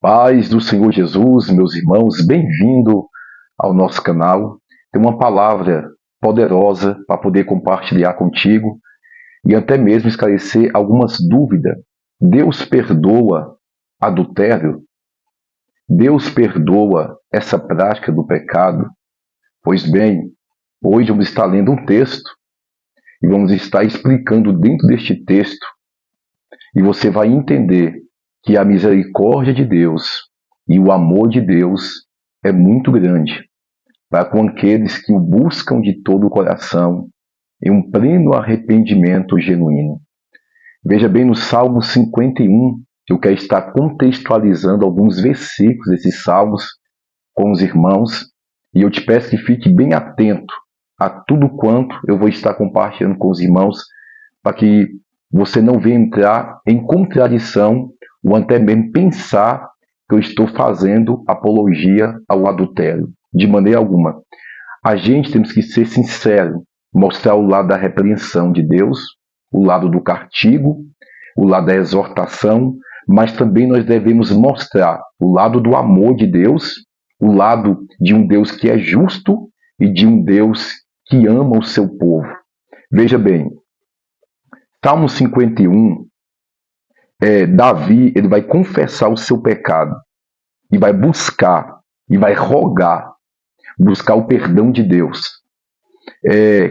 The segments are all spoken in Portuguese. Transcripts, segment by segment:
Paz do Senhor Jesus, meus irmãos, bem-vindo ao nosso canal. Tem uma palavra poderosa para poder compartilhar contigo e até mesmo esclarecer algumas dúvidas. Deus perdoa adultério? Deus perdoa essa prática do pecado? Pois bem, hoje vamos estar lendo um texto e vamos estar explicando dentro deste texto e você vai entender que a misericórdia de Deus e o amor de Deus é muito grande para com aqueles que o buscam de todo o coração em um pleno arrependimento genuíno. Veja bem no Salmo 51, eu quero estar contextualizando alguns versículos desses salmos com os irmãos e eu te peço que fique bem atento a tudo quanto eu vou estar compartilhando com os irmãos para que você não venha entrar em contradição ou até mesmo pensar que eu estou fazendo apologia ao adultério. De maneira alguma. A gente temos que ser sincero, mostrar o lado da repreensão de Deus, o lado do castigo, o lado da exortação, mas também nós devemos mostrar o lado do amor de Deus, o lado de um Deus que é justo e de um Deus que ama o seu povo. Veja bem, Salmo 51, Davi ele vai confessar o seu pecado e vai buscar, e vai rogar, buscar o perdão de Deus.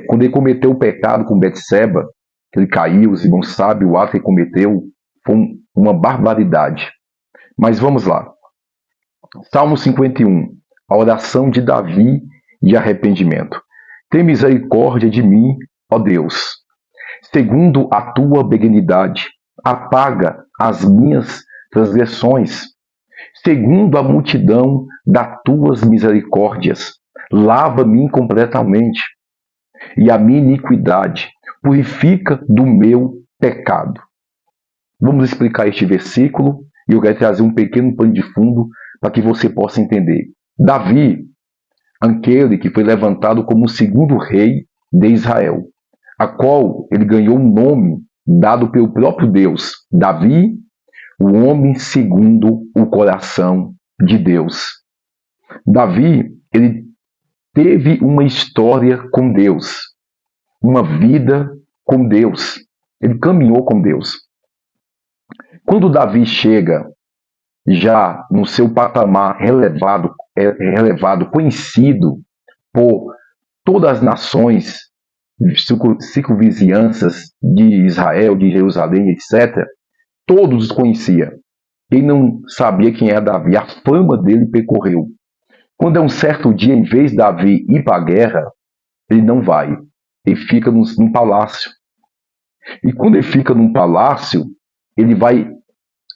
Quando ele cometeu o pecado com Betseba, que ele caiu, os irmãos sabem, o ato que ele cometeu foi uma barbaridade. Mas vamos lá. Salmo 51, a oração de Davi de arrependimento. Tem misericórdia de mim, ó Deus, segundo a tua benignidade, apaga as minhas transgressões, segundo a multidão das tuas misericórdias, lava-me completamente, e a minha iniquidade purifica do meu pecado. Vamos explicar este versículo, e eu quero trazer um pequeno pano de fundo para que você possa entender. Davi, aquele que foi levantado como o segundo rei de Israel, a qual ele ganhou um nome dado pelo próprio Deus, Davi, o homem segundo o coração de Deus. Davi, ele teve uma história com Deus, uma vida com Deus. Ele caminhou com Deus. Quando Davi chega já no seu patamar relevado, conhecido por todas as nações, circunvizinhanças de Israel, de Jerusalém, etc., todos os conheciam. Quem não sabia quem era Davi, a fama dele percorreu. Quando é um certo dia, em vez de Davi ir para a guerra, ele não vai. Ele fica num palácio. E quando ele fica num palácio, ele vai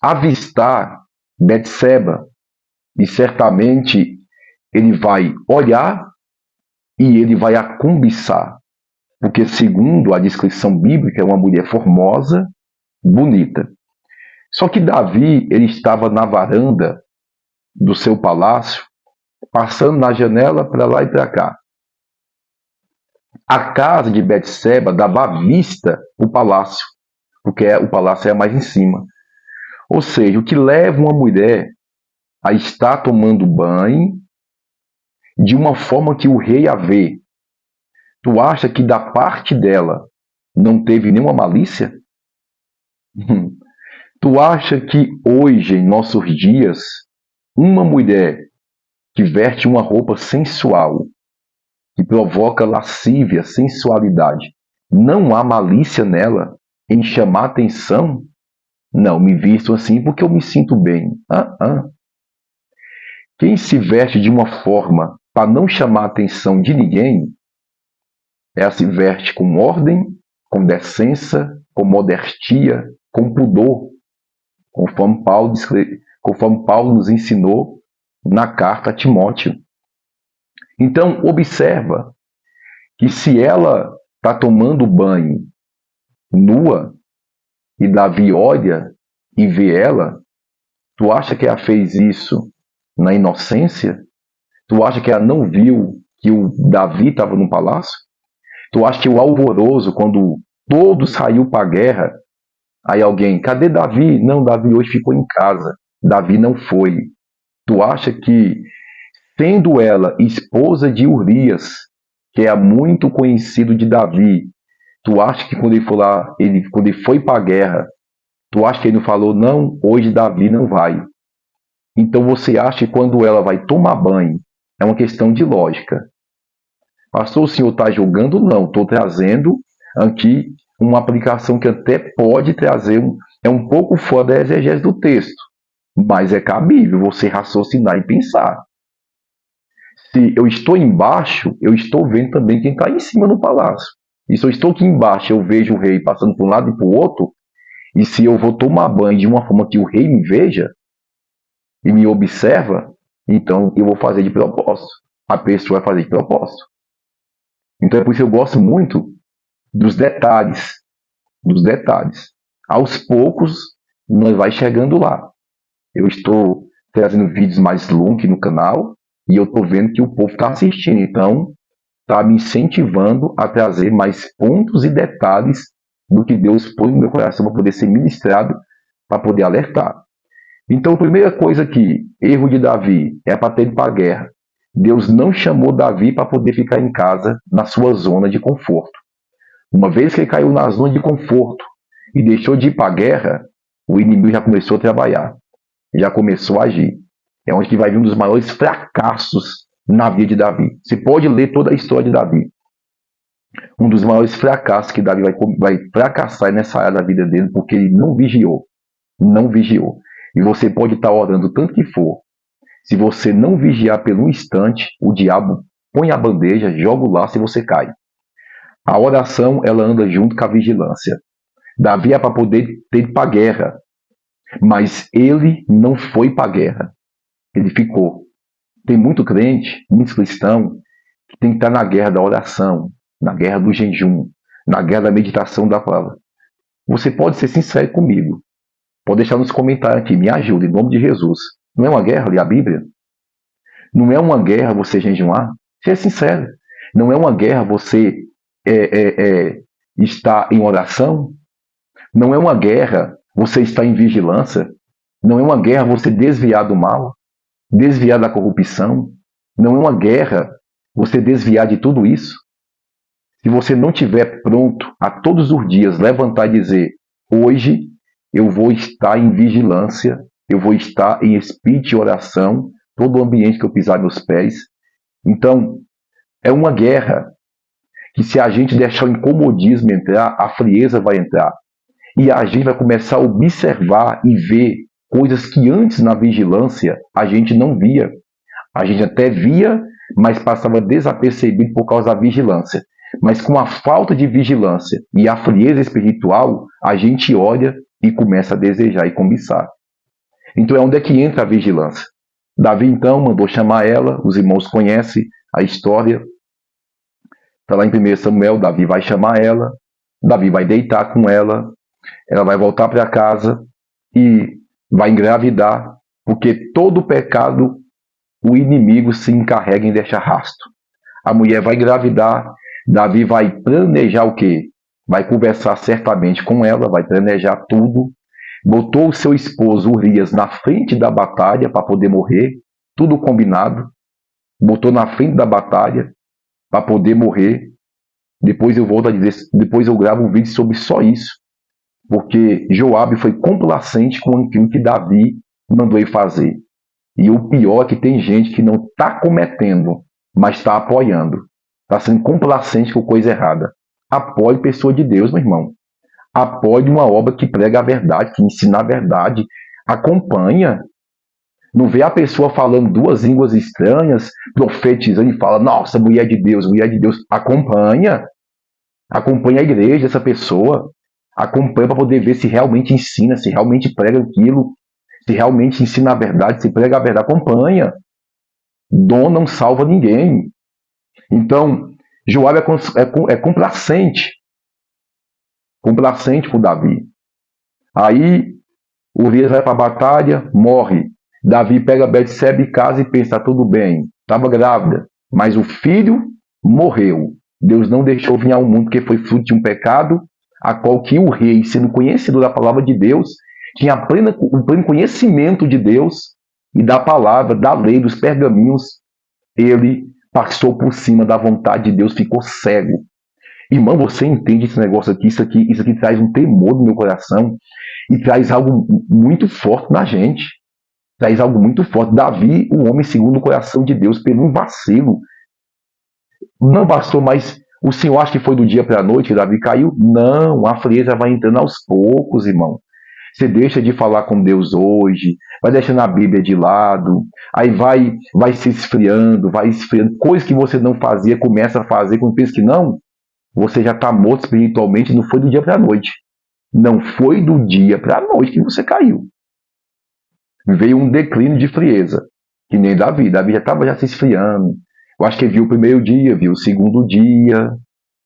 avistar Betseba. E certamente ele vai olhar e ele vai a cobiçar. Porque segundo a descrição bíblica, é uma mulher formosa, bonita. Só que Davi, ele estava na varanda do seu palácio, passando na janela para lá e para cá. A casa de Betseba dava à vista o palácio, porque o palácio é mais em cima. Ou seja, o que leva uma mulher a estar tomando banho de uma forma que o rei a vê. Tu acha que da parte dela não teve nenhuma malícia? Tu acha que hoje, em nossos dias, uma mulher que veste uma roupa sensual, que provoca lascívia, sensualidade, não há malícia nela em chamar atenção? Não, me visto assim porque eu me sinto bem. Quem se veste de uma forma para não chamar a atenção de ninguém, ela se veste com ordem, com decência, com modestia, com pudor, conforme Paulo nos ensinou na carta a Timóteo. Então, observa que se ela está tomando banho nua e Davi olha e vê ela, tu acha que ela fez isso na inocência? Tu acha que ela não viu que o Davi estava no palácio? Tu acha que o alvoroço, quando todo saiu para a guerra, aí alguém, cadê Davi? Não, Davi hoje ficou em casa. Davi não foi. Tu acha que, sendo ela esposa de Urias, que é muito conhecido de Davi, tu acha que quando ele foi lá, quando ele foi para a guerra, tu acha que ele não falou, não, hoje Davi não vai? Então você acha que quando ela vai tomar banho, é uma questão de lógica. Pastor, o senhor está julgando? Não, estou trazendo aqui uma aplicação que até pode trazer, é um pouco fora da exegese do texto, mas é cabível você raciocinar e pensar. Se eu estou embaixo, eu estou vendo também quem está em cima no palácio. E se eu estou aqui embaixo, eu vejo o rei passando para um lado e para o outro, e se eu vou tomar banho de uma forma que o rei me veja e me observa, então eu vou fazer de propósito. A pessoa vai fazer de propósito. Então é por isso que eu gosto muito dos detalhes. Dos detalhes. Aos poucos, nós vai chegando lá. Eu estou trazendo vídeos mais longos no canal e eu estou vendo que o povo está assistindo. Então, está me incentivando a trazer mais pontos e detalhes do que Deus pôs no meu coração para poder ser ministrado, para poder alertar. Então, a primeira coisa aqui, erro de Davi, é para ter ido para a guerra. Deus não chamou Davi para poder ficar em casa, na sua zona de conforto. Uma vez que ele caiu na zona de conforto e deixou de ir para a guerra, o inimigo já começou a trabalhar, já começou a agir. É onde que vai vir um dos maiores fracassos na vida de Davi. Você pode ler toda a história de Davi. Um dos maiores fracassos que Davi vai fracassar nessa área da vida dele, porque ele não vigiou. Não vigiou. E você pode estar orando tanto que for. Se você não vigiar por um instante, o diabo põe a bandeja, joga o laço e você cai. A oração, ela anda junto com a vigilância. Davi é para poder ter para a guerra, mas ele não foi para a guerra. Ele ficou. Tem muito crente, muitos cristãos, que tem que estar na guerra da oração, na guerra do jejum, na guerra da meditação da palavra. Você pode ser sincero comigo. Pode deixar nos comentários aqui, me ajuda, em nome de Jesus. Não é uma guerra ler a Bíblia? Não é uma guerra você jejuar? Seja sincero. Não é uma guerra você estar em oração? Não é uma guerra você estar em vigilância? Não é uma guerra você desviar do mal? Desviar da corrupção? Não é uma guerra você desviar de tudo isso? Se você não estiver pronto a todos os dias levantar e dizer, hoje eu vou estar em vigilância, eu vou estar em espírito de oração, todo o ambiente que eu pisar meus pés. Então, é uma guerra que se a gente deixar o incomodismo entrar, a frieza vai entrar. E a gente vai começar a observar e ver coisas que antes na vigilância a gente não via. A gente até via, mas passava desapercebido por causa da vigilância. Mas com a falta de vigilância e a frieza espiritual, a gente olha e começa a desejar e cobiçar. Então é onde é que entra a vigilância. Davi então mandou chamar ela, os irmãos conhecem a história. Está lá em 1 Samuel, Davi vai chamar ela, Davi vai deitar com ela vai voltar para casa e vai engravidar, porque todo pecado o inimigo se encarrega em deixar rastro. A mulher vai engravidar, Davi vai planejar o quê? Vai conversar certamente com ela, vai planejar tudo. Botou o seu esposo Urias na frente da batalha para poder morrer, tudo combinado. Botou na frente da batalha para poder morrer. Depois eu volto a dizer, depois eu gravo um vídeo sobre só isso. Porque Joabe foi complacente com aquilo que Davi mandou ele fazer. E o pior é que tem gente que não está cometendo, mas está apoiando. Está sendo complacente com coisa errada. Apoie pessoa de Deus, meu irmão. Apoie uma obra que prega a verdade, que ensina a verdade. Acompanha. Não vê a pessoa falando duas línguas estranhas, profetizando e fala, nossa, mulher de Deus, mulher de Deus. Acompanha. Acompanha a igreja, essa pessoa. Acompanha para poder ver se realmente ensina, se realmente prega aquilo, se realmente ensina a verdade, se prega a verdade. Acompanha. Dom não salva ninguém. Então, Joabe é complacente. Complacente com Davi. Aí, Urias vai para a batalha, morre. Davi pega Betsebe e casa e pensa, tá tudo bem, estava grávida, mas o filho morreu. Deus não deixou vir ao mundo porque foi fruto de um pecado, a qual que o rei, sendo conhecedor da palavra de Deus, tinha o pleno conhecimento de Deus e da palavra, da lei, dos pergaminhos, ele passou por cima da vontade de Deus, ficou cego. Irmão, você entende esse negócio aqui? Isso aqui traz um temor no meu coração e traz algo muito forte na gente. Traz algo muito forte. Davi, o homem segundo o coração de Deus, pelo um vacilo. Não bastou mais. O Senhor acha que foi do dia para a noite que Davi caiu? Não, a frieza vai entrando aos poucos, irmão. Você deixa de falar com Deus hoje, vai deixando a Bíblia de lado, aí vai se esfriando, vai esfriando. Coisas que você não fazia, começa a fazer, quando pensa que não, você já está morto espiritualmente, não foi do dia para a noite. Não foi do dia para a noite que você caiu. Veio um declínio de frieza, que nem Davi. Davi já estava se esfriando. Eu acho que ele viu o primeiro dia, viu o segundo dia,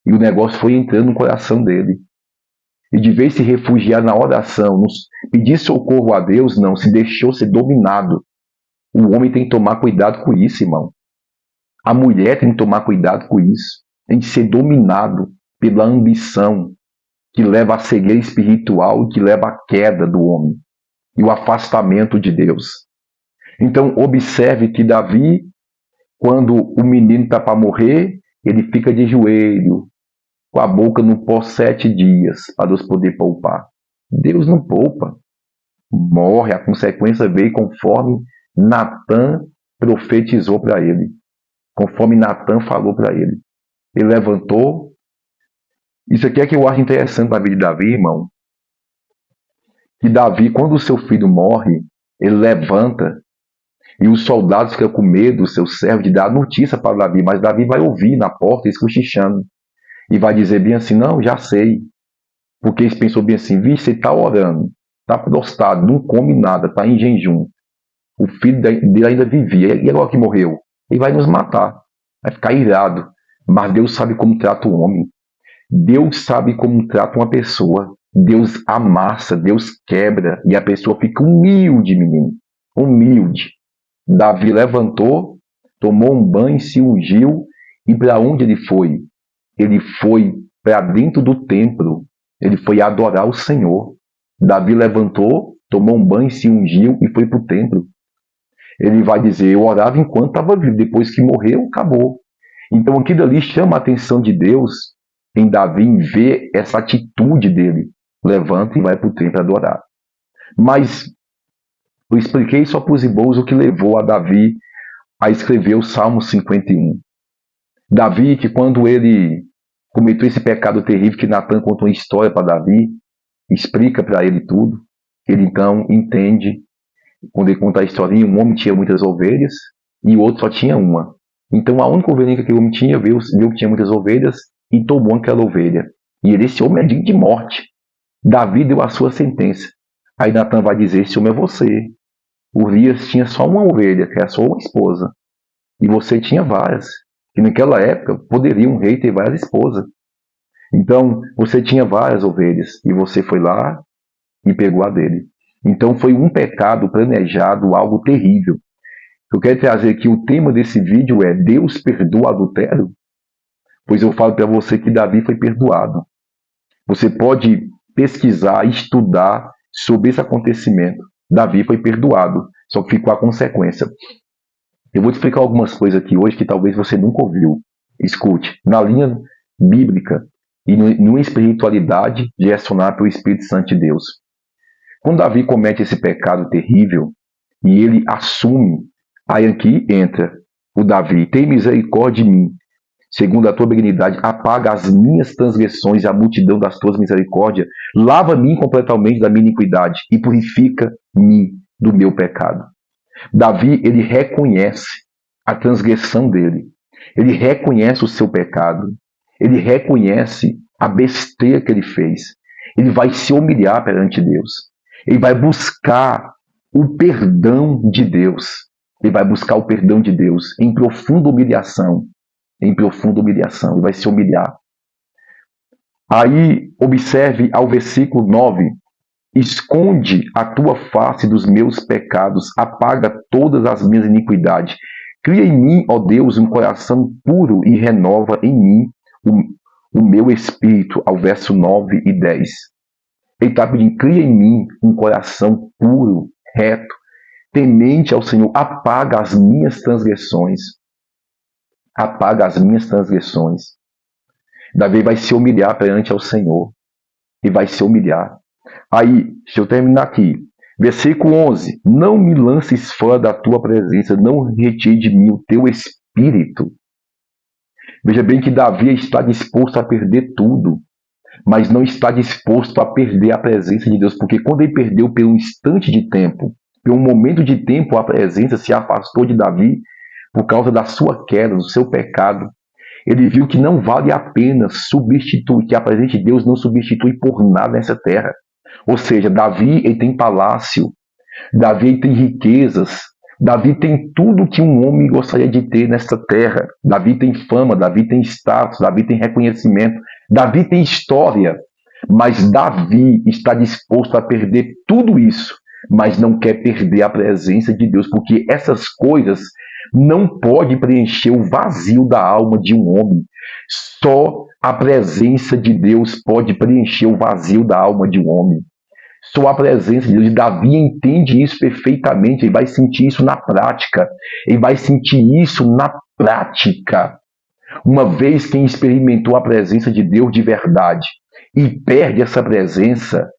e o negócio foi entrando no coração dele. E de vez se refugiar na oração, pedir socorro a Deus, não, se deixou ser dominado. O homem tem que tomar cuidado com isso, irmão. A mulher tem que tomar cuidado com isso. Tem que ser dominado pela ambição que leva à cegueira espiritual e que leva à queda do homem e o afastamento de Deus. Então, observe que Davi, quando o menino está para morrer, ele fica de joelho, com a boca no pó 7 dias, para Deus poder poupar. Deus não poupa. Morre, a consequência veio conforme Natã profetizou para ele. Conforme Natã falou para ele. Ele levantou. Isso aqui é que eu acho interessante na vida de Davi, irmão. Que Davi, quando o seu filho morre, ele levanta e os soldados ficam com medo, o seu servo, de dar notícia para Davi. Mas Davi vai ouvir na porta, eles cochichando. E vai dizer bem assim, não, já sei. Porque eles pensam bem assim, vixe, você está orando, está prostrado, não come nada, está em jejum. O filho dele ainda vivia, e agora que morreu? Ele vai nos matar, vai ficar irado. Mas Deus sabe como trata o homem. Deus sabe como trata uma pessoa. Deus amassa, Deus quebra, e a pessoa fica humilde, menino. Humilde. Davi levantou, tomou um banho, se ungiu, e para onde ele foi? Ele foi para dentro do templo. Ele foi adorar o Senhor. Davi levantou, tomou um banho, se ungiu e foi para o templo. Ele vai dizer, eu orava enquanto estava vivo. Depois que morreu, acabou. Então aquilo ali chama a atenção de Deus em Davi, em ver essa atitude dele. Levanta e vai para o templo adorar. Mas eu expliquei só para os irmãos o que levou a Davi a escrever o Salmo 51. Davi, que quando ele cometeu esse pecado terrível, que Natã contou uma história para Davi, explica para ele tudo, ele então entende, quando ele conta a historinha, um homem tinha muitas ovelhas e o outro só tinha uma. Então a única ovelha que aquele homem tinha, viu que tinha muitas ovelhas e tomou aquela ovelha. E ele, esse homem é digno de morte. Davi deu a sua sentença. Aí Natã vai dizer, esse homem é você. Urias tinha só uma ovelha, que era só uma esposa. E você tinha várias. E naquela época, poderia um rei ter várias esposas. Então, você tinha várias ovelhas. E você foi lá e pegou a dele. Então, foi um pecado planejado, algo terrível. Eu quero trazer aqui, o tema desse vídeo é Deus perdoa adultério? Pois eu falo para você que Davi foi perdoado. Você pode pesquisar, estudar sobre esse acontecimento. Davi foi perdoado, só que ficou a consequência. Eu vou te explicar algumas coisas aqui hoje que talvez você nunca ouviu. Escute, na linha bíblica e numa espiritualidade direcionada pelo Espírito Santo de Deus. Quando Davi comete esse pecado terrível e ele assume, aí aqui entra o Davi, tem misericórdia de mim, segundo a tua benignidade, apaga as minhas transgressões e a multidão das tuas misericórdias, lava-me completamente da minha iniquidade e purifica-me do meu pecado. Davi, ele reconhece a transgressão dele, ele reconhece o seu pecado, ele reconhece a besteira que ele fez, ele vai se humilhar perante Deus, ele vai buscar o perdão de Deus, ele vai buscar o perdão de Deus em profunda humilhação, ele vai se humilhar. Aí, observe ao versículo 9, esconde a tua face dos meus pecados, apaga todas as minhas iniquidades. Cria em mim, ó Deus, um coração puro e renova em mim o meu espírito, ao verso 9 e 10. Ele está pedindo, cria em mim um coração puro, reto, temente ao Senhor, apaga as minhas transgressões. Apaga as minhas transgressões. Davi vai se humilhar perante ao Senhor. E vai se humilhar. Aí, deixa eu terminar aqui. Versículo 11. Não me lances fora da tua presença, não retire de mim o teu espírito. Veja bem que Davi está disposto a perder tudo, mas não está disposto a perder a presença de Deus, porque quando ele perdeu por um instante de tempo, por um momento de tempo, a presença se afastou de Davi por causa da sua queda, do seu pecado. Ele viu que não vale a pena substituir, que a presença de Deus não substitui por nada nessa terra. Ou seja, Davi ele tem palácio, Davi ele tem riquezas, Davi tem tudo que um homem gostaria de ter nesta terra. Davi tem fama, Davi tem status, Davi tem reconhecimento, Davi tem história. Mas Davi está disposto a perder tudo isso, mas não quer perder a presença de Deus, porque essas coisas não podem preencher o vazio da alma de um homem. Só a presença de Deus pode preencher o vazio da alma de um homem. Só a presença de Deus. E Davi entende isso perfeitamente. Ele vai sentir isso na prática. Ele vai sentir isso na prática. Uma vez que experimentou a presença de Deus de verdade e perde essa presença,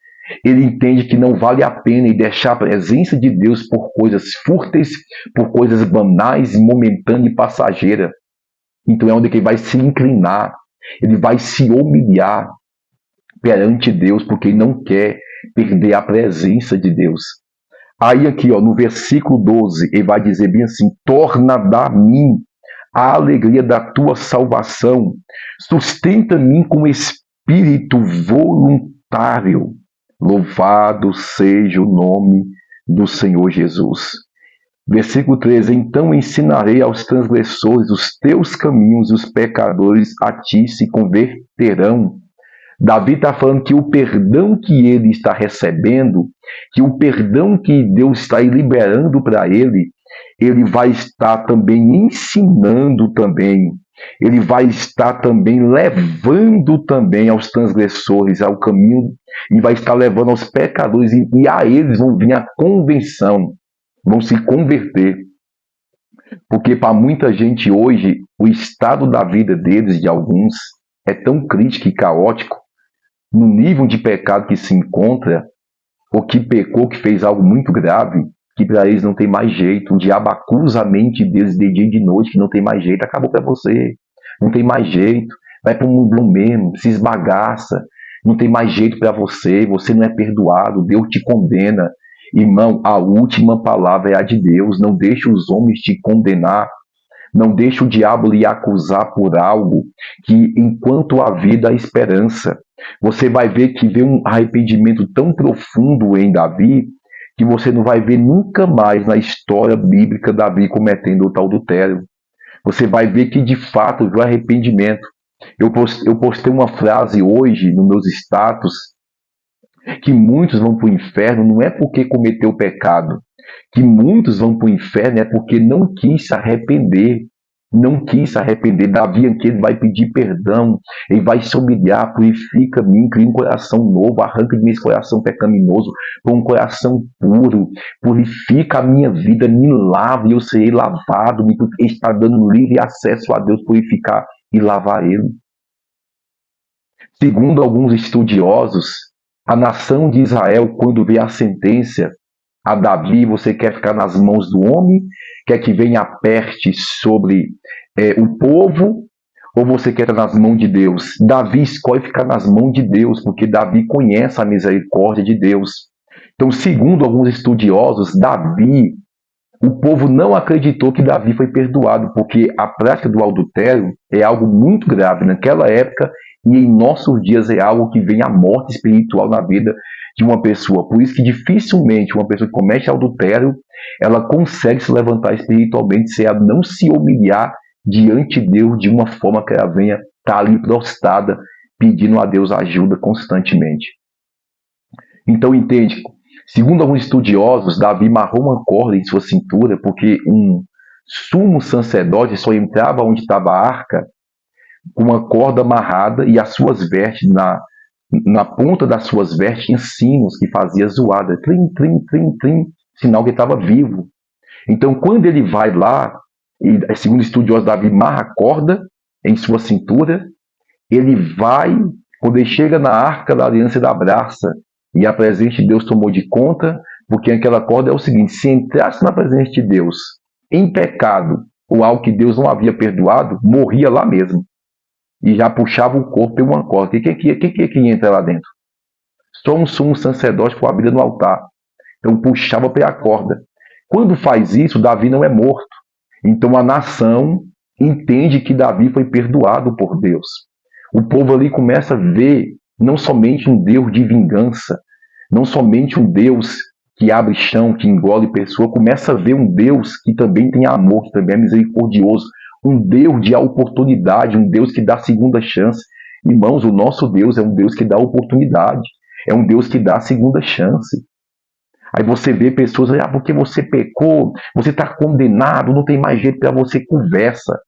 ele entende que não vale a pena e deixar a presença de Deus por coisas fúteis, por coisas banais, momentâneas e passageiras. Então é onde ele vai se inclinar, ele vai se humilhar perante Deus, porque ele não quer perder a presença de Deus. Aí aqui, no versículo 12, ele vai dizer bem assim, torna a mim a alegria da tua salvação, sustenta-me com espírito voluntário. Louvado seja o nome do Senhor Jesus. Versículo 13. Então ensinarei aos transgressores os teus caminhos, e os pecadores a ti se converterão. Davi está falando que o perdão que ele está recebendo, que o perdão que Deus está liberando para ele vai estar também ensinando também. Ele vai estar também levando também aos transgressores ao caminho e vai estar levando aos pecadores e a eles vão vir a convenção, vão se converter. Porque para muita gente hoje, o estado da vida deles, de alguns, é tão crítico e caótico, no nível de pecado que se encontra, ou que pecou, que fez algo muito grave, que para eles não tem mais jeito. O diabo acusa a mente deles de dia e de noite, que não tem mais jeito, acabou para você. Não tem mais jeito, vai para o mundo mesmo, se esbagaça, não tem mais jeito para você, você não é perdoado, Deus te condena. Irmão, a última palavra é a de Deus, não deixe os homens te condenar, não deixe o diabo lhe acusar por algo que enquanto há vida há esperança. Você vai ver que vê um arrependimento tão profundo em Davi, que você não vai ver nunca mais na história bíblica Davi cometendo o tal adultério. Você vai ver que de fato viu arrependimento. Eu postei uma frase hoje nos meus status, que muitos vão para o inferno não é porque cometeu pecado, que muitos vão para o inferno é porque não quis se arrepender. Não quis se arrepender. Davi aqui ele vai pedir perdão, ele vai se humilhar, purifica-me, cria um coração novo, arranca de mim esse coração pecaminoso, com um coração puro, purifica a minha vida, me lava e eu serei lavado, me está dando livre acesso a Deus, purificar e lavar ele. Segundo alguns estudiosos, a nação de Israel, quando vê a sentença a Davi, você quer ficar nas mãos do homem, quer que venha aperte sobre o povo, ou você quer estar nas mãos de Deus? Davi escolhe ficar nas mãos de Deus, porque Davi conhece a misericórdia de Deus. Então, segundo alguns estudiosos, Davi, o povo não acreditou que Davi foi perdoado, porque a prática do adultério é algo muito grave naquela época e em nossos dias é algo que vem à morte espiritual na vida de uma pessoa. Por isso que dificilmente uma pessoa que comete adultério, ela consegue se levantar espiritualmente se ela não se humilhar diante de Deus de uma forma que ela venha estar ali prostrada, pedindo a Deus ajuda constantemente. Então entende, segundo alguns estudiosos, Davi amarrou uma corda em sua cintura, porque um sumo sacerdote só entrava onde estava a arca com uma corda amarrada e as suas vestes na ponta das suas vestes tinha sinos que fazia zoada, trim, trim, trim, trim, sinal que ele estava vivo. Então, quando ele vai lá, e segundo estudiosos, Davi marra a corda em sua cintura, ele vai, quando ele chega na arca da aliança e da braça, e a presença de Deus tomou de conta, porque aquela corda é o seguinte: se entrasse na presença de Deus em pecado, ou algo que Deus não havia perdoado, morria lá mesmo. E já puxava o corpo em uma corda. Quem entra lá dentro? Só um sumo sacerdote com a vida no altar. Então puxava pela corda. Quando faz isso, Davi não é morto. Então a nação entende que Davi foi perdoado por Deus. O povo ali começa a ver não somente um Deus de vingança, não somente um Deus que abre chão, que engole pessoa, começa a ver um Deus que também tem amor, que também é misericordioso, um Deus de oportunidade, um Deus que dá segunda chance. Irmãos, o nosso Deus é um Deus que dá oportunidade, é um Deus que dá segunda chance. Aí você vê pessoas, porque você pecou, você está condenado, não tem mais jeito para você, conversa.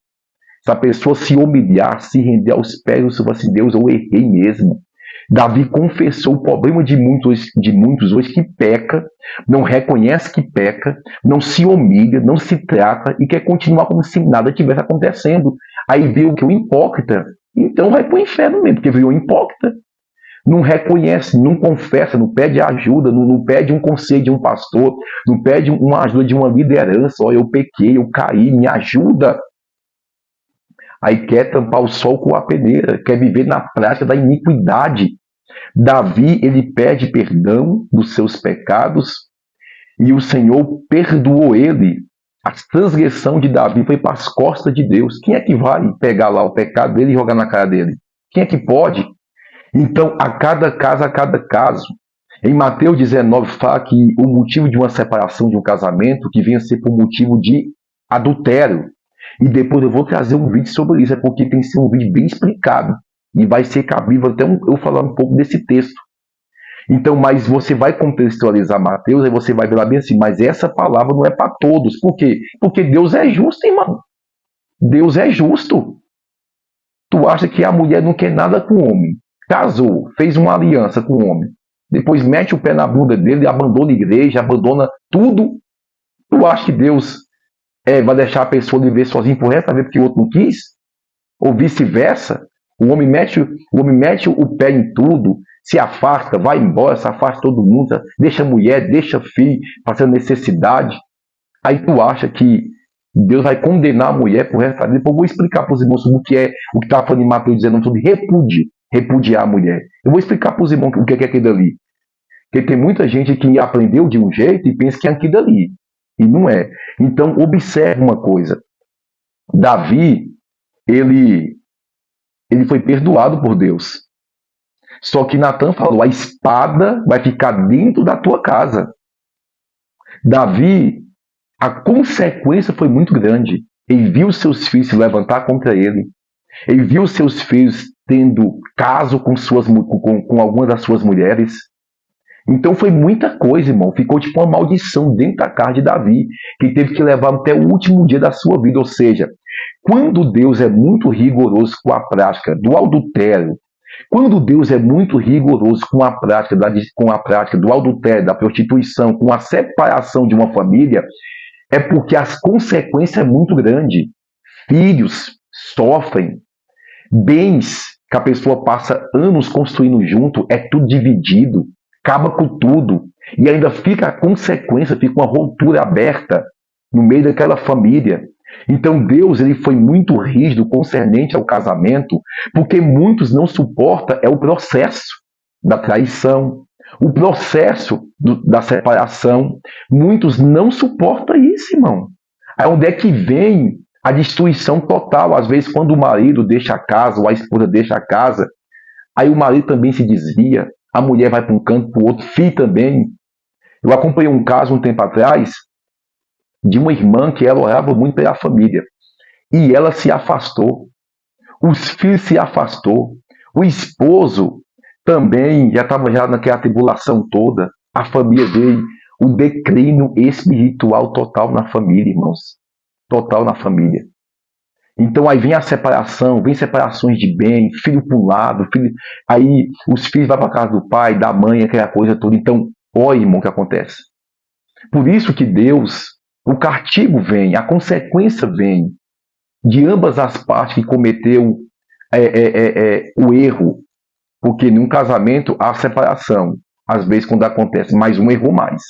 Se a pessoa se humilhar, se render aos pés, você fala assim: Deus, eu errei mesmo. Davi confessou o problema de muitos hoje que peca, não reconhece que peca, não se humilha, não se trata e quer continuar como se nada tivesse acontecendo. Aí vê o que? O hipócrita. Então vai para o inferno mesmo, porque virou hipócrita. Não reconhece, não confessa, não pede ajuda, não pede um conselho de um pastor, não pede uma ajuda de uma liderança. Eu pequei, eu caí, me ajuda. Aí quer tampar o sol com a peneira, quer viver na prática da iniquidade. Davi, ele pede perdão dos seus pecados e o Senhor perdoou ele. A transgressão de Davi foi para as costas de Deus. Quem é que vai pegar lá o pecado dele e jogar na cara dele? Quem é que pode? Então, a cada caso. Em Mateus 19 fala que o motivo de uma separação de um casamento que venha a ser por motivo de adultério. E depois eu vou trazer um vídeo sobre isso, é porque tem que ser um vídeo bem explicado. E vai ser cabível até eu falar um pouco desse texto. Então, mas você vai contextualizar Mateus, aí você vai ver lá bem assim, mas essa palavra não é para todos. Por quê? Porque Deus é justo, irmão. Deus é justo. Tu acha que a mulher não quer nada com o homem? Casou, fez uma aliança com o homem. Depois mete o pé na bunda dele, abandona a igreja, abandona tudo. Tu acha que Deus vai deixar a pessoa viver sozinha por resto, porque o outro não quis? Ou vice-versa? O homem mete o pé em tudo, se afasta, vai embora, se afasta todo mundo, deixa a mulher, deixa filho, fazendo necessidade. Aí tu acha que Deus vai condenar a mulher por resto da vida? Depois eu vou explicar para os irmãos sobre o que está falando em Mateus 19, sobre repudiar a mulher. Eu vou explicar para os irmãos o que é aquilo ali. Porque tem muita gente que aprendeu de um jeito e pensa que é aquilo ali. E não é. Então, observe uma coisa. Davi, ele foi perdoado por Deus. Só que Natan falou: a espada vai ficar dentro da tua casa. Davi, a consequência foi muito grande. Ele viu seus filhos se levantar contra ele. Ele viu seus filhos tendo caso com algumas das suas mulheres. Então foi muita coisa, irmão. Ficou tipo uma maldição dentro da casa de Davi, que teve que levar até o último dia da sua vida. Ou seja, quando Deus é muito rigoroso com a prática do adultério, quando Deus é muito rigoroso com a prática do adultério, da prostituição, com a separação de uma família, é porque as consequências são muito grandes. Filhos sofrem, bens que a pessoa passa anos construindo junto, é tudo dividido, acaba com tudo. E ainda fica a consequência, fica uma ruptura aberta no meio daquela família. Então Deus, ele foi muito rígido concernente ao casamento, porque muitos não suportam o processo da traição, o processo da separação. Muitos não suportam isso, irmão. Aí onde é que vem a destruição total? Às vezes, quando o marido deixa a casa, ou a esposa deixa a casa, aí o marido também se desvia, a mulher vai para um canto, para o outro, filho também. Eu acompanhei um caso um tempo atrás, de uma irmã que ela orava muito pela família. E ela se afastou. Os filhos se afastou. O esposo também já estava naquela tribulação toda. A família dele, o declínio espiritual total na família, irmãos. Total na família. Então aí vem a separação, vem separações de bem, filho para um lado, filho... aí os filhos vão para casa do pai, da mãe, aquela coisa toda. Então, olha, irmão, o que acontece. Por isso que Deus, o castigo vem, a consequência vem de ambas as partes que cometeu o erro. Porque num casamento há separação, às vezes quando acontece, mais um errou mais.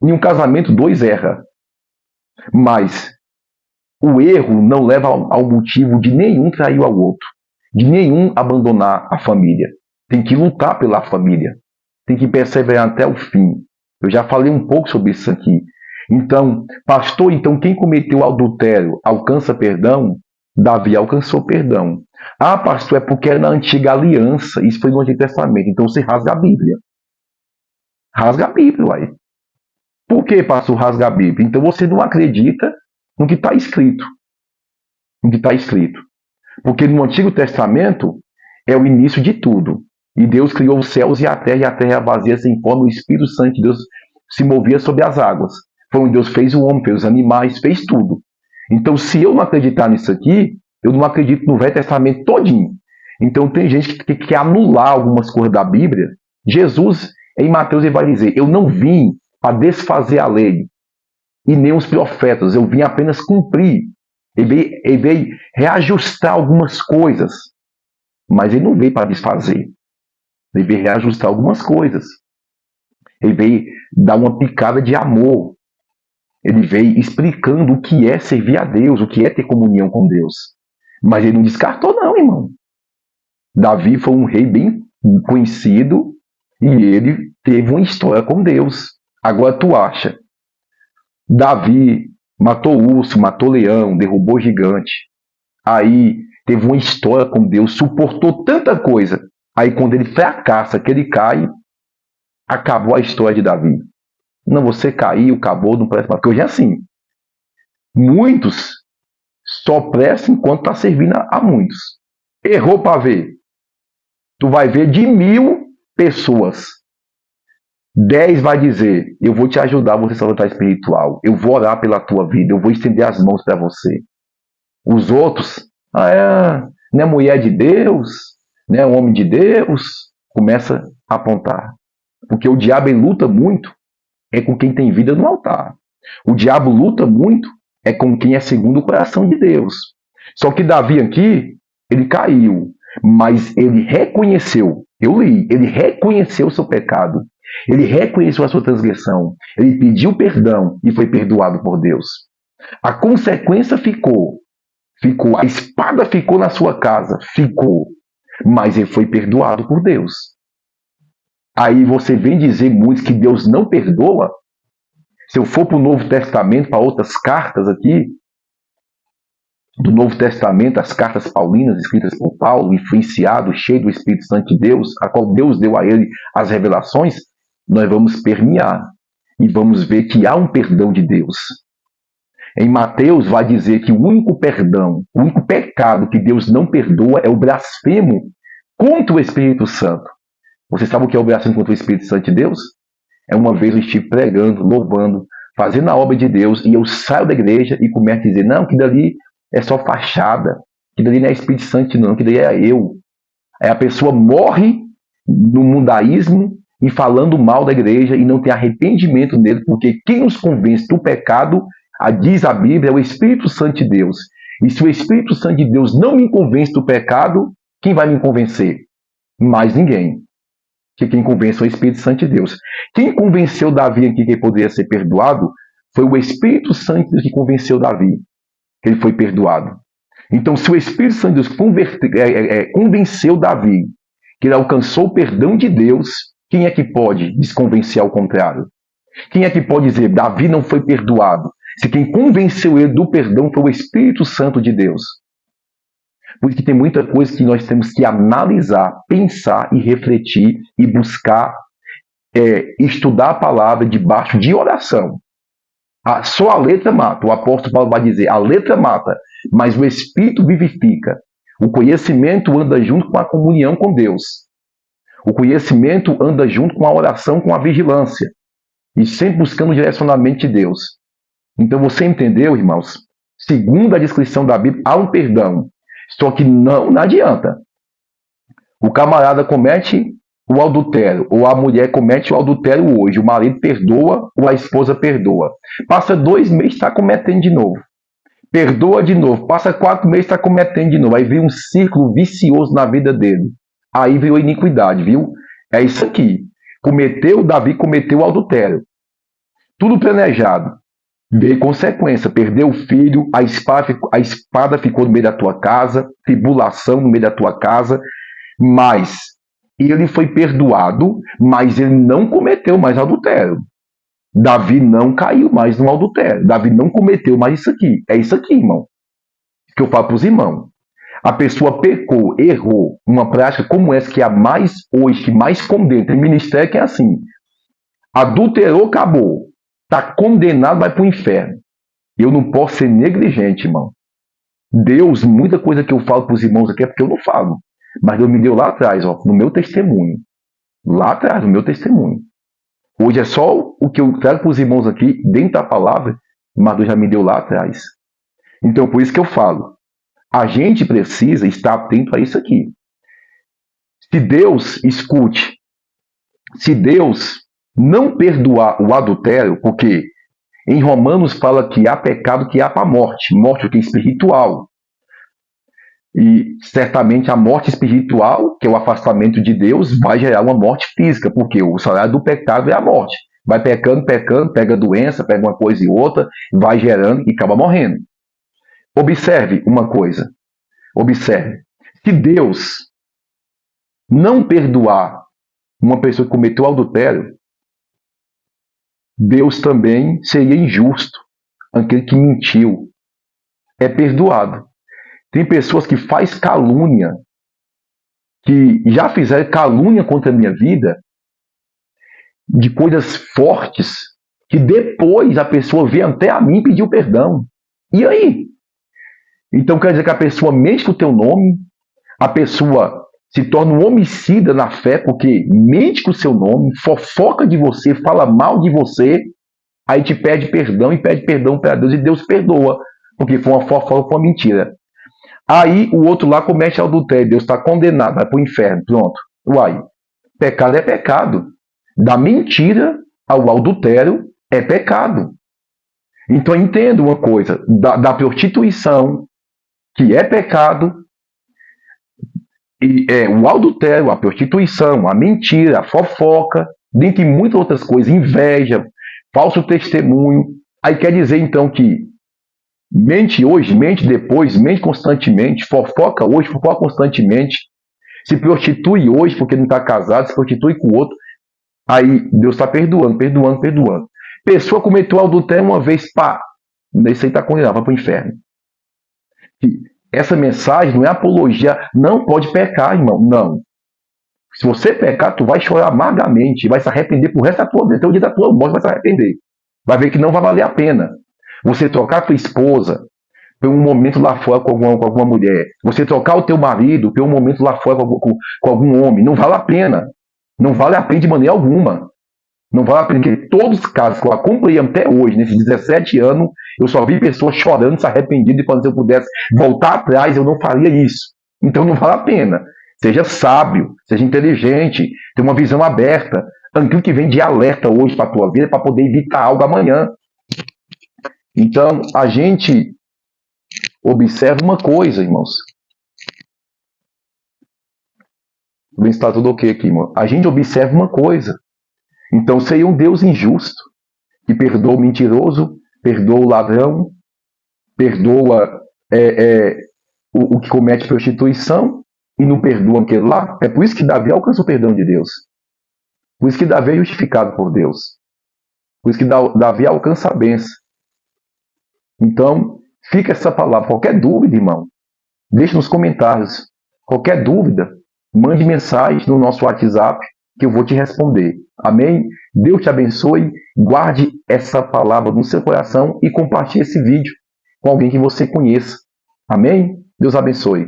Em um casamento, dois erram. Mas o erro não leva ao motivo de nenhum trair ao outro, de nenhum abandonar a família. Tem que lutar pela família, tem que perseverar até o fim. Eu já falei um pouco sobre isso aqui. Então, pastor, então quem cometeu adultério alcança perdão? Davi alcançou perdão. Ah, pastor, é porque era na antiga aliança, isso foi no Antigo Testamento, então você rasga a Bíblia. Rasga a Bíblia, uai. Por que, pastor, rasga a Bíblia? Então você não acredita no que está escrito. No que está escrito. Porque no Antigo Testamento é o início de tudo. E Deus criou os céus e a terra vazia sem forma, o Espírito Santo de Deus se movia sobre as águas. Foi onde Deus fez o homem, fez os animais, fez tudo. Então, se eu não acreditar nisso aqui, eu não acredito no Velho Testamento todinho. Então, tem gente que quer anular algumas coisas da Bíblia. Jesus, em Mateus, ele vai dizer, eu não vim para desfazer a lei e nem os profetas, eu vim apenas cumprir. Ele veio reajustar algumas coisas, mas ele não veio para desfazer. Ele veio reajustar algumas coisas. Ele veio dar uma picada de amor. Ele veio explicando o que é servir a Deus, o que é ter comunhão com Deus. Mas ele não descartou não, irmão. Davi foi um rei bem conhecido e ele teve uma história com Deus. Agora tu acha, Davi matou urso, matou leão, derrubou gigante. Aí teve uma história com Deus, suportou tanta coisa. Aí quando ele fracassa, que ele cai, acabou a história de Davi. Não, você caiu, acabou, não presta mais. Porque hoje é assim. Muitos só prestam enquanto está servindo a muitos. Errou para ver. Tu vai ver de 1000 pessoas. 10 vai dizer, eu vou te ajudar, você se levantar espiritual. Eu vou orar pela tua vida, eu vou estender as mãos para você. Os outros, não é mulher de Deus, não é homem de Deus. Começa a apontar. Porque o diabo luta muito é com quem tem vida no altar. O diabo luta muito é com quem é segundo o coração de Deus. Só que Davi aqui, ele caiu, mas ele reconheceu, eu li, ele reconheceu o seu pecado, ele reconheceu a sua transgressão, ele pediu perdão e foi perdoado por Deus. A consequência ficou, a espada ficou na sua casa, mas ele foi perdoado por Deus. Aí você vem dizer muitos que Deus não perdoa. Se eu for para o Novo Testamento, para outras cartas aqui, do Novo Testamento, as cartas paulinas escritas por Paulo, influenciado, cheio do Espírito Santo de Deus, a qual Deus deu a ele as revelações, nós vamos permear e vamos ver que há um perdão de Deus. Em Mateus vai dizer que o único perdão, o único pecado que Deus não perdoa é o blasfemo contra o Espírito Santo. Você sabe o que é o blasfemo contra o Espírito Santo de Deus? É uma vez eu estive pregando, louvando, fazendo a obra de Deus, e eu saio da igreja e começo a dizer, não, que dali é só fachada, que dali não é Espírito Santo não, que dali é eu. Aí a pessoa morre no mundaísmo e falando mal da igreja e não tem arrependimento nele, porque quem nos convence do pecado, diz a Bíblia, é o Espírito Santo de Deus. E se o Espírito Santo de Deus não me convence do pecado, quem vai me convencer? Mais ninguém. Que quem convenceu é o Espírito Santo de Deus. Quem convenceu Davi aqui que ele poderia ser perdoado foi o Espírito Santo de Deus que convenceu Davi que ele foi perdoado. Então, se o Espírito Santo de Deus convenceu Davi que ele alcançou o perdão de Deus, quem é que pode desconvencer ao contrário? Quem é que pode dizer Davi não foi perdoado? Se quem convenceu ele do perdão foi o Espírito Santo de Deus. Por isso que tem muita coisa que nós temos que analisar, pensar e refletir e buscar estudar a palavra debaixo de oração. Só a letra mata. O apóstolo Paulo vai dizer, a letra mata, mas o Espírito vivifica. O conhecimento anda junto com a comunhão com Deus. O conhecimento anda junto com a oração, com a vigilância. E sempre buscando o direcionamento de Deus. Então você entendeu, irmãos? segundo a descrição da Bíblia, há um perdão. Só que não adianta. O camarada comete o adultério, ou a mulher comete o adultério hoje, o marido perdoa ou a esposa perdoa. Passa 2 meses, está cometendo de novo. Perdoa de novo, passa 4 meses, está cometendo de novo. Aí vem um círculo vicioso na vida dele. Aí virou iniquidade, viu? É isso aqui. Davi cometeu o adultério. Tudo planejado. Veio consequência, perdeu o filho, a espada ficou no meio da tua casa, tribulação no meio da tua casa, mas ele foi perdoado, mas ele não cometeu mais adultério. Davi não caiu mais no adultério. Davi não cometeu mais isso aqui. É isso aqui, irmão, que eu falo para os irmãos. A pessoa pecou, errou, uma prática como essa que é a mais hoje, que mais condena. Tem ministério que é assim. Adulterou, acabou. Está condenado, vai para o inferno. Eu não posso ser negligente, irmão. Deus, muita coisa que eu falo para os irmãos aqui é porque eu não falo. Mas Deus me deu lá atrás, ó, no meu testemunho. Lá atrás, no meu testemunho. Hoje é só o que eu trago para os irmãos aqui, dentro da palavra, mas Deus já me deu lá atrás. Então, por isso que eu falo. A gente precisa estar atento a isso aqui. Se Deus escute, se Deus não perdoar o adultério, porque em Romanos fala que há pecado que há para a morte, morte que é espiritual. E certamente a morte espiritual, que é o afastamento de Deus, vai gerar uma morte física, porque o salário do pecado é a morte. Vai pecando, pega doença, pega uma coisa e outra, vai gerando e acaba morrendo. Observe uma coisa. Observe. Se Deus não perdoar uma pessoa que cometeu adultério, Deus também seria injusto. Aquele que mentiu é perdoado. Tem pessoas que fazem calúnia, que já fizeram calúnia contra a minha vida, de coisas fortes, que depois a pessoa vem até a mim e pediu perdão. E aí? Então quer dizer que a pessoa mente com o teu nome, a pessoa se torna um homicida na fé, porque mente com o seu nome, fofoca de você, fala mal de você, aí te pede perdão e pede perdão para Deus, e Deus perdoa, porque foi uma fofoca, foi uma mentira. Aí o outro lá comete adultério, Deus está condenado, vai para o inferno, pronto. Uai, pecado é pecado. Da mentira ao adultério é pecado. Então entenda uma coisa, da prostituição, que é pecado, e o adultério, a prostituição, a mentira, a fofoca, dentre muitas outras coisas, inveja, falso testemunho. Aí quer dizer então que mente hoje, mente depois, mente constantemente, fofoca hoje, fofoca constantemente, se prostitui hoje porque não está casado, se prostitui com o outro, aí Deus está perdoando. Pessoa cometeu adultério uma vez, pá, isso aí está condenado, vai para o inferno. Essa mensagem não é apologia, não pode pecar, irmão, não. Se você pecar, tu vai chorar amargamente, vai se arrepender pro resto da tua vida, até o dia da tua morte vai se arrepender. Vai ver que não vai valer a pena. Você trocar a tua esposa por um momento lá fora com alguma mulher, você trocar o teu marido por um momento lá fora com algum homem, não vale a pena. Não vale a pena de maneira alguma. Não vale a pena, porque todos os casos que eu acompanhei até hoje, nesses 17 anos, eu só vi pessoas chorando, se arrependiendo, e falando, se eu pudesse voltar atrás, eu não faria isso. Então não vale a pena. Seja sábio, seja inteligente, tenha uma visão aberta. Aquilo que vem de alerta hoje para a tua vida, para poder evitar algo amanhã. Então, a gente observa uma coisa, irmãos. Está tudo ok aqui, irmão. A gente observa uma coisa. Então, seria um Deus injusto, que perdoa o mentiroso, perdoa o ladrão, perdoa o que comete prostituição e não perdoa aquele lá. É por isso que Davi alcança o perdão de Deus. Por isso que Davi é justificado por Deus. Por isso que Davi alcança a bênção. Então, fica essa palavra. Qualquer dúvida, irmão, deixe nos comentários. Qualquer dúvida, mande mensagem no nosso WhatsApp que eu vou te responder. Amém? Deus te abençoe. Guarde essa palavra no seu coração e compartilhe esse vídeo com alguém que você conheça. Amém? Deus abençoe.